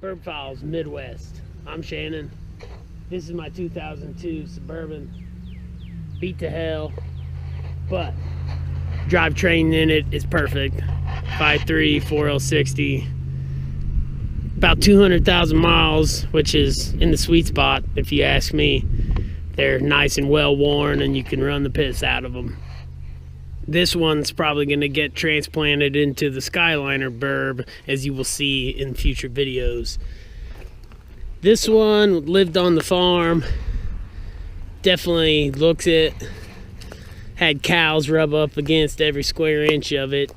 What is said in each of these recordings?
Burb Files Midwest. I'm Shannon. This is my 2002 Suburban. Beat to hell, but drivetrain in it is perfect. 5.3 4L60, about 200,000 miles, which is in the sweet spot if you ask me. They're nice and well worn and you can run the piss out of them. This one's probably going to get transplanted into the Skyliner-Burb, as you will see in future videos. This one lived on the farm, definitely looks it, had cows rub up against every square inch of it,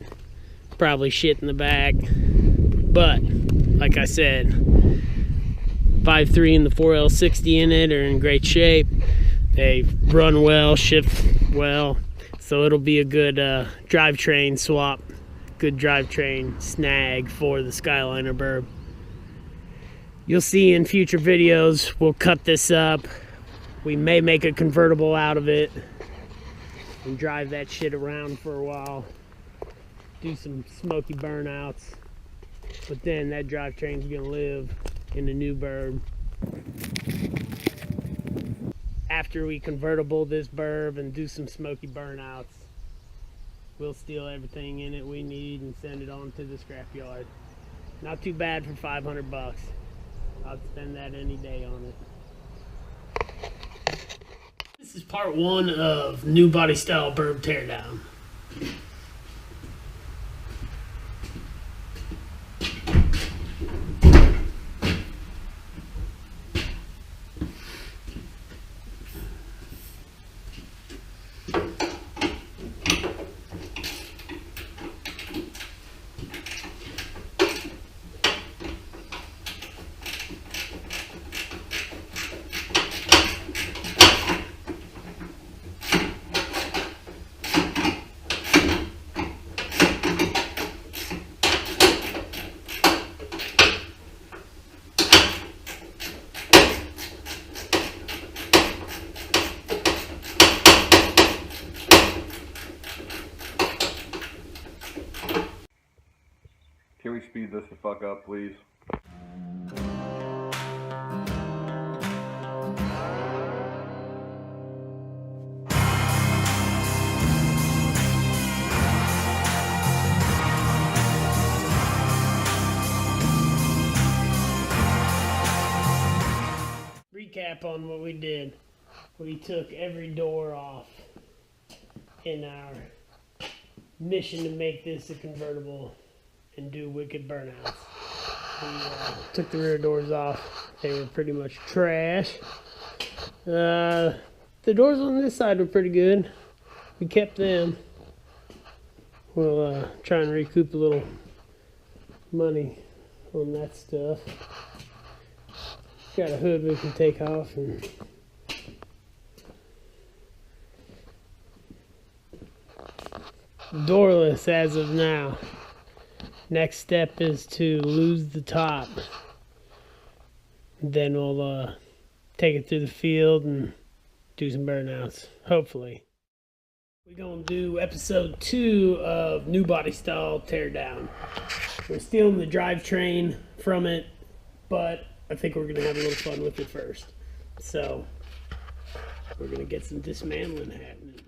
probably shit in the back, but like I said, 5.3 and the 4L60 in it are in great shape. They run well, shift well, so it'll be a good drivetrain swap, good drivetrain snag for the Skyliner-Burb. You'll see in future videos, we'll cut this up. We may make a convertible out of it and drive that shit around for a while. Do some smoky burnouts. But then that drivetrain's gonna live in the new Burb. After we convertible this Burb and do some smoky burnouts, we'll steal everything in it we need and send it on to the scrapyard. Not too bad for 500 bucks. I'd spend that any day on it. This is part one of new body style Burb teardown. Can we speed this the fuck up, please? Recap on what we did. We took every door off in our mission to make this a convertible and do wicked burnouts. We took the rear doors off. They were pretty much trash. The doors on this side were pretty good. We kept them. We'll try and recoup a little money on that stuff. Got a hood we can take off and doorless as of now. Next step is to lose the top. Then we'll take it through the field and do some burnouts, hopefully. We're gonna do episode 2 of new body style teardown. We're stealing the drivetrain from it, but I think we're gonna have a little fun with it first. So we're gonna get some dismantling happening.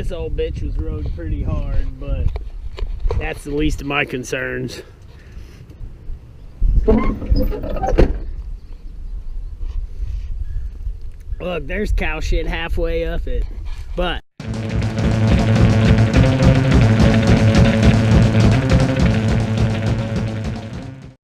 this old bitch was rode pretty hard, but that's the least of my concerns. Look, there's cow shit halfway up it.